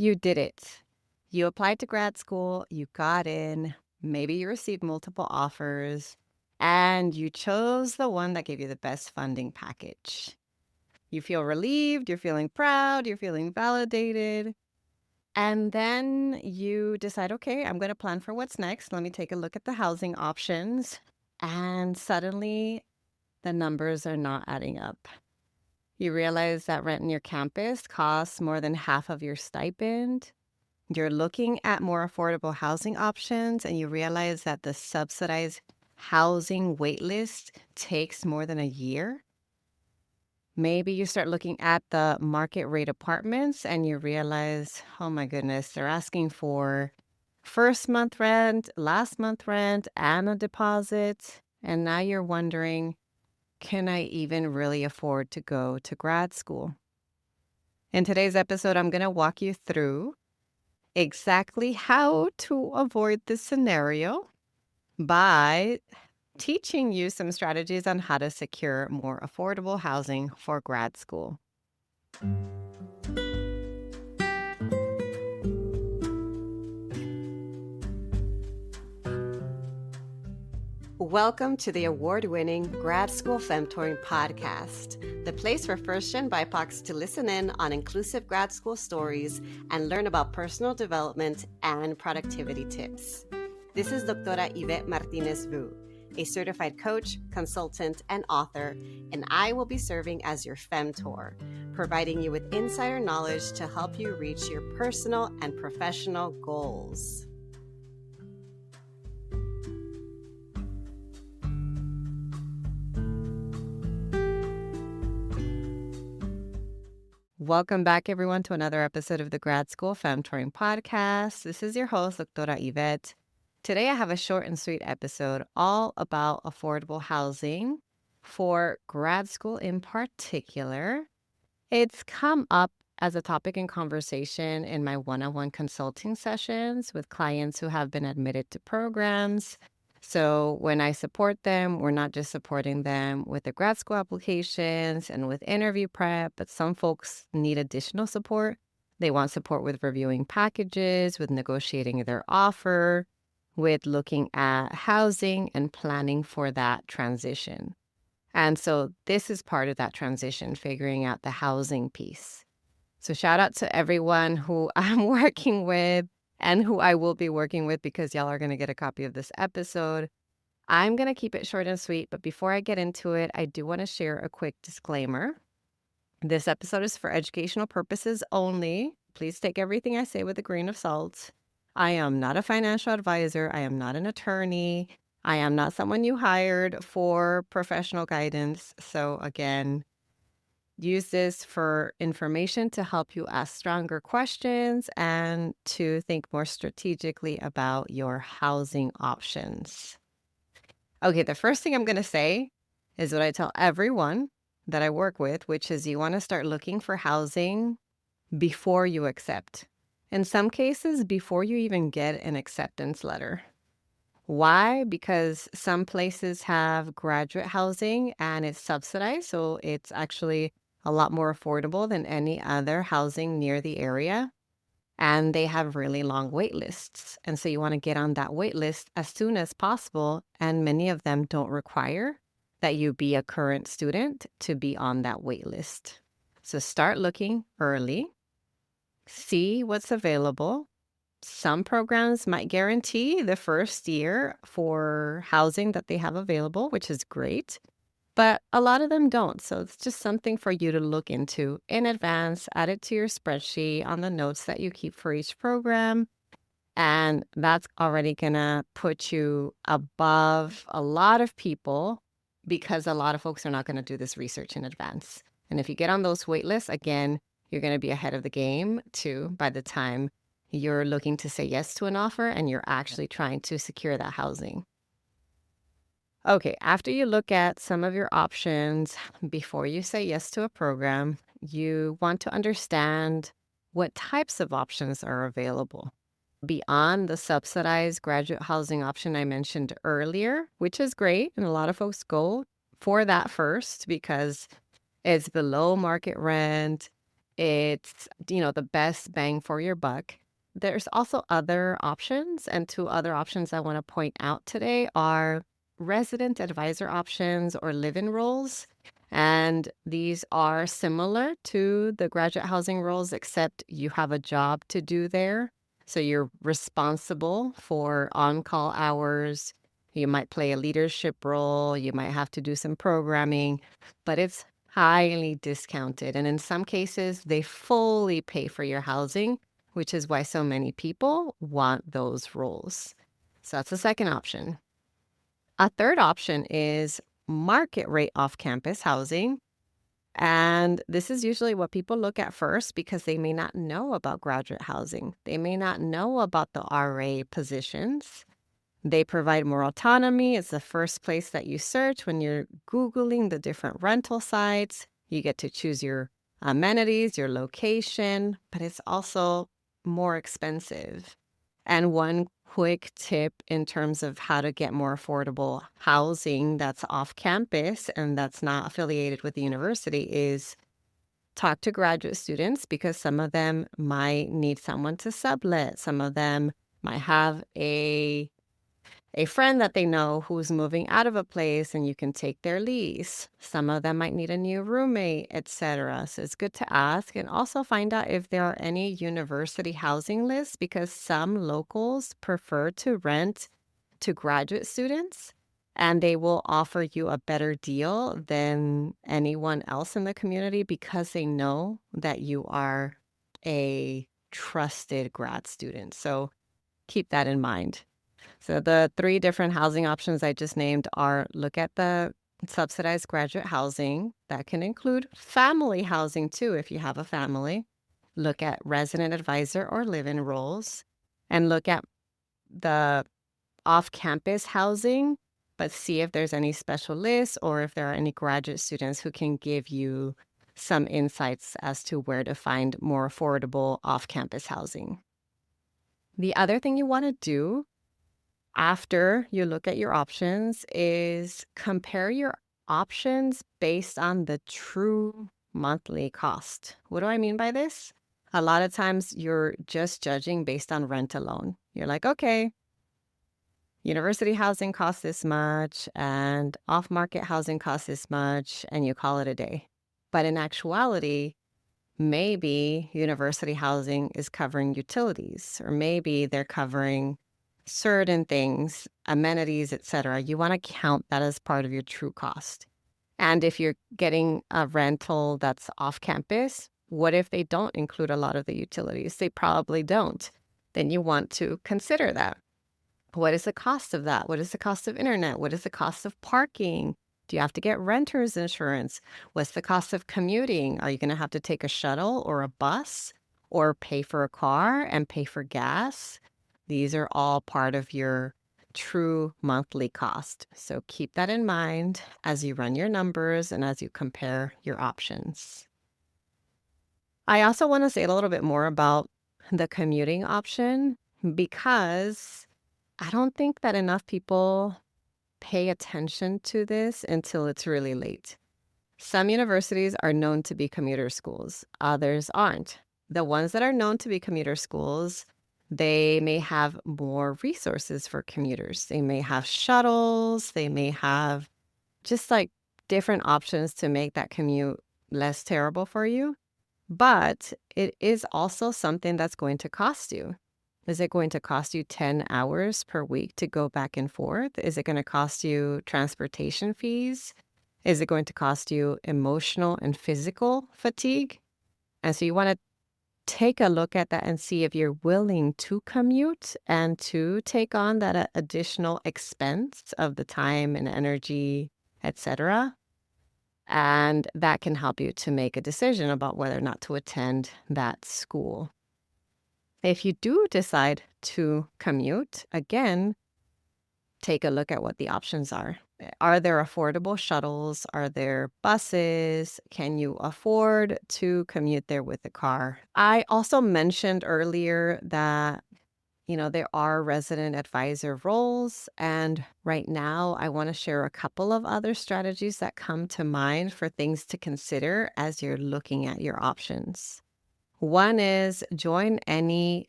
You did it. You applied to grad school, you got in, maybe you received multiple offers, and you chose the one that gave you the best funding package. You feel relieved, you're feeling proud, you're feeling validated. And then you decide, okay, I'm going to plan for what's next. Let me take a look at the housing options. And suddenly the numbers are not adding up. You realize that rent in your campus costs more than half of your stipend. You're looking at more affordable housing options and you realize that the subsidized housing waitlist takes more than a year. Maybe you start looking at the market rate apartments and you realize, oh my goodness, they're asking for first month rent, last month rent, and a deposit. And now you're wondering, can I even really afford to go to grad school? In today's episode, I'm going to walk you through exactly how to avoid this scenario by teaching you some strategies on how to secure more affordable housing for grad school. Welcome to the award-winning Grad School Femtoring Podcast, the place for first-gen BIPOCs to listen in on inclusive grad school stories and learn about personal development and productivity tips. This is Doctora Yvette Martinez-Vu, a certified coach, consultant, and author, and I will be serving as your femtor, providing you with insider knowledge to help you reach your personal and professional goals. Welcome back, everyone, to another episode of the Grad School Femtoring Podcast. This is your host, Doctora Yvette. Today, I have a short and sweet episode all about affordable housing for grad school in particular. It's come up as a topic in conversation in my one-on-one consulting sessions with clients who have been admitted to programs. So when I support them, we're not just supporting them with the grad school applications and with interview prep, but some folks need additional support. They want support with reviewing packages, with negotiating their offer, with looking at housing and planning for that transition. And so this is part of that transition, figuring out the housing piece. So shout out to everyone who I'm working with and who I will be working with, because y'all are going to get a copy of this episode. I'm going to keep it short and sweet, but before I get into it, I do want to share a quick disclaimer. This episode is for educational purposes only. Please take everything I say with a grain of salt. I am not a financial advisor. I am not an attorney. I am not someone you hired for professional guidance. So again, use this for information to help you ask stronger questions and to think more strategically about your housing options. Okay, the first thing I'm going to say is what I tell everyone that I work with, which is you want to start looking for housing before you accept. In some cases, before you even get an acceptance letter. Why? Because some places have graduate housing and it's subsidized, so it's actually a lot more affordable than any other housing near the area. And they have really long wait lists. And so you want to get on that wait list as soon as possible. And many of them don't require that you be a current student to be on that wait list. So start looking early, see what's available. Some programs might guarantee the first year for housing that they have available, which is great. But a lot of them don't. So it's just something for you to look into in advance, add it to your spreadsheet on the notes that you keep for each program. And that's already going to put you above a lot of people, because a lot of folks are not going to do this research in advance. And if you get on those wait lists, again, you're going to be ahead of the game too by the time you're looking to say yes to an offer and you're actually trying to secure that housing. Okay, after you look at some of your options before you say yes to a program, you want to understand what types of options are available. Beyond the subsidized graduate housing option I mentioned earlier, which is great, and a lot of folks go for that first because it's below market rent, It's, the best bang for your buck. There's also other options, and two other options I want to point out today are resident advisor options or live-in roles. And these are similar to the graduate housing roles, except you have a job to do there. So you're responsible for on-call hours. You might play a leadership role. You might have to do some programming, but it's highly discounted. And in some cases, they fully pay for your housing, which is why so many people want those roles. So that's the second option. A third option is market rate off campus housing. And this is usually what people look at first because they may not know about graduate housing. They may not know about the RA positions. They provide more autonomy. It's the first place that you search when you're Googling the different rental sites. You get to choose your amenities, your location, but it's also more expensive. And one quick tip in terms of how to get more affordable housing that's off campus and that's not affiliated with the university is talk to graduate students, because some of them might need someone to sublet. Some of them might have a friend that they know who's moving out of a place and you can take their lease. Some of them might need a new roommate, etc. So it's good to ask, and also find out if there are any university housing lists, because some locals prefer to rent to graduate students and they will offer you a better deal than anyone else in the community because they know that you are a trusted grad student. So keep that in mind. So the three different housing options I just named are: look at the subsidized graduate housing. That can include family housing too, if you have a family. Look at resident advisor or live-in roles, and look at the off-campus housing, but see if there's any special lists or if there are any graduate students who can give you some insights as to where to find more affordable off-campus housing. The other thing you want to do after you look at your options is compare your options based on the true monthly cost. What do I mean by this? A lot of times you're just judging based on rent alone. You're like, okay, university housing costs this much and off-market housing costs this much, and you call it a day. But in actuality, maybe university housing is covering utilities, or maybe they're covering certain things, amenities, etc. You want to count that as part of your true cost. And if you're getting a rental that's off campus, what if they don't include a lot of the utilities? They probably don't. Then you want to consider that. What is the cost of that? What is the cost of internet? What is the cost of parking? Do you have to get renter's insurance? What's the cost of commuting? Are you going to have to take a shuttle or a bus or pay for a car and pay for gas? These are all part of your true monthly cost. So keep that in mind as you run your numbers and as you compare your options. I also want to say a little bit more about the commuting option, because I don't think that enough people pay attention to this until it's really late. Some universities are known to be commuter schools, others aren't. The ones that are known to be commuter schools, they may have more resources for commuters. They may have shuttles, they may have just like different options to make that commute less terrible for you. But it is also something that's going to cost you. Is it going to cost you 10 hours per week to go back and forth? Is it going to cost you transportation fees? Is it going to cost you emotional and physical fatigue? And so you want to take a look at that and see if you're willing to commute and to take on that additional expense of the time and energy, etc. And that can help you to make a decision about whether or not to attend that school. If you do decide to commute, again, take a look at what the options are. Are there affordable shuttles? Are there buses? Can you afford to commute there with a car? I also mentioned earlier that, there are resident advisor roles. And right now, I want to share a couple of other strategies that come to mind for things to consider as you're looking at your options. One is join any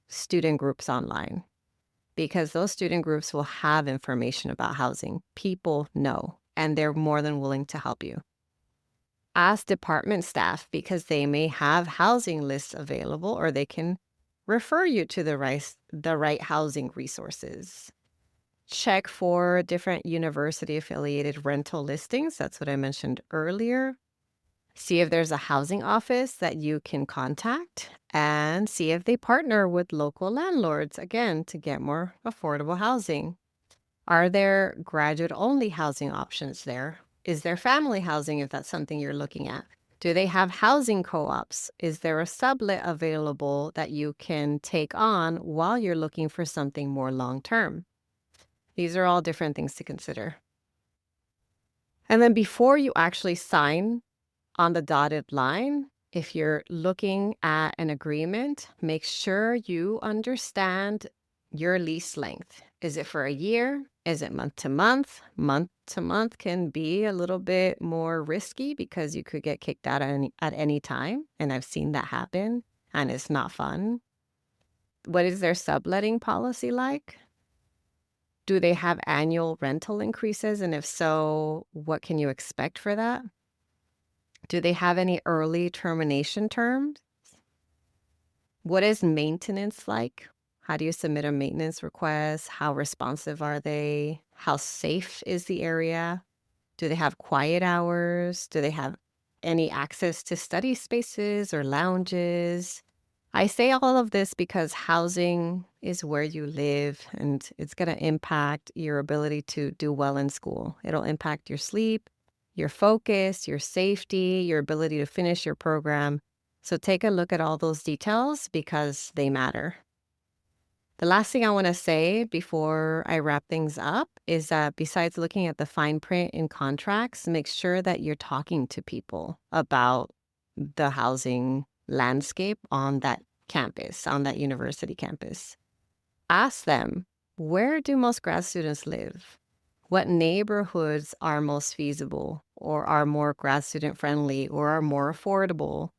student groups online, because those student groups will have information about housing. People know, and they're more than willing to help you. Ask department staff, because they may have housing lists available, or they can refer you to the right housing resources. Check for different university-affiliated rental listings. That's what I mentioned earlier. See if there's a housing office that you can contact, and see if they partner with local landlords, again, to get more affordable housing. Are there graduate-only housing options there? Is there family housing, if that's something you're looking at? Do they have housing co-ops? Is there a sublet available that you can take on while you're looking for something more long-term? These are all different things to consider. And then before you actually sign on the dotted line, if you're looking at an agreement, make sure you understand your lease length. Is it for a year? Is it month to month? Month to month can be a little bit more risky because you could get kicked out at any time. And I've seen that happen, and it's not fun. What is their subletting policy like? Do they have annual rental increases? And if so, what can you expect for that? Do they have any early termination terms? What is maintenance like? How do you submit a maintenance request? How responsive are they? How safe is the area? Do they have quiet hours? Do they have any access to study spaces or lounges? I say all of this because housing is where you live, and it's going to impact your ability to do well in school. It'll impact your sleep, your focus, your safety, your ability to finish your program. So take a look at all those details because they matter. The last thing I want to say before I wrap things up is that besides looking at the fine print in contracts, make sure that you're talking to people about the housing landscape on that campus, on that university campus. Ask them, where do most grad students live? What neighborhoods are most feasible, or are more grad student friendly, or are more affordable?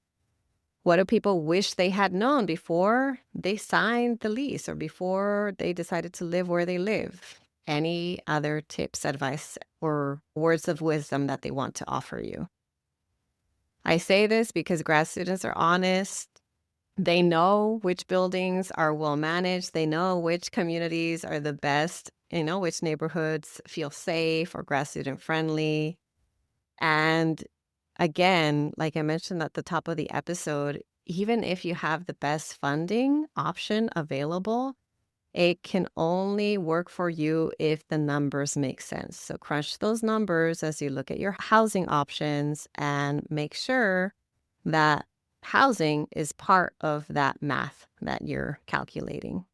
What do people wish they had known before they signed the lease or before they decided to live where they live? Any other tips, advice, or words of wisdom that they want to offer you? I say this because grad students are honest. They know which buildings are well managed. They know which communities are the best. They know which neighborhoods feel safe or grad student friendly. And again, like I mentioned at the top of the episode, even if you have the best funding option available, it can only work for you if the numbers make sense. So crunch those numbers as you look at your housing options and make sure that housing is part of that math that you're calculating.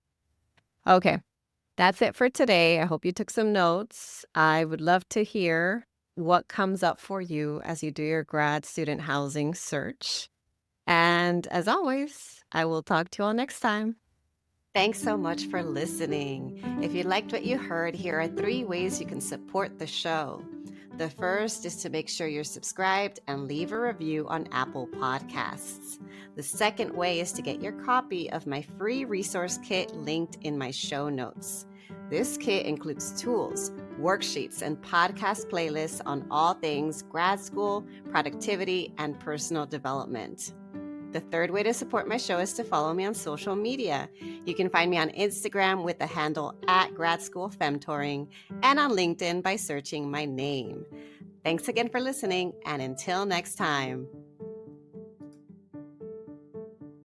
Okay, that's it for today. I hope you took some notes. I would love to hear what comes up for you as you do your grad student housing search. And as always, I will talk to you all next time. Thanks so much for listening. If you liked what you heard, here are 3 ways you can support the show. The first is to make sure you're subscribed and leave a review on Apple Podcasts. The second way is to get your copy of my free resource kit linked in my show notes. This kit includes tools, worksheets, and podcast playlists on all things grad school, productivity, and personal development. The third way to support my show is to follow me on social media. You can find me on Instagram with the handle @Grad School Femtoring and on LinkedIn by searching my name. Thanks again for listening, and until next time.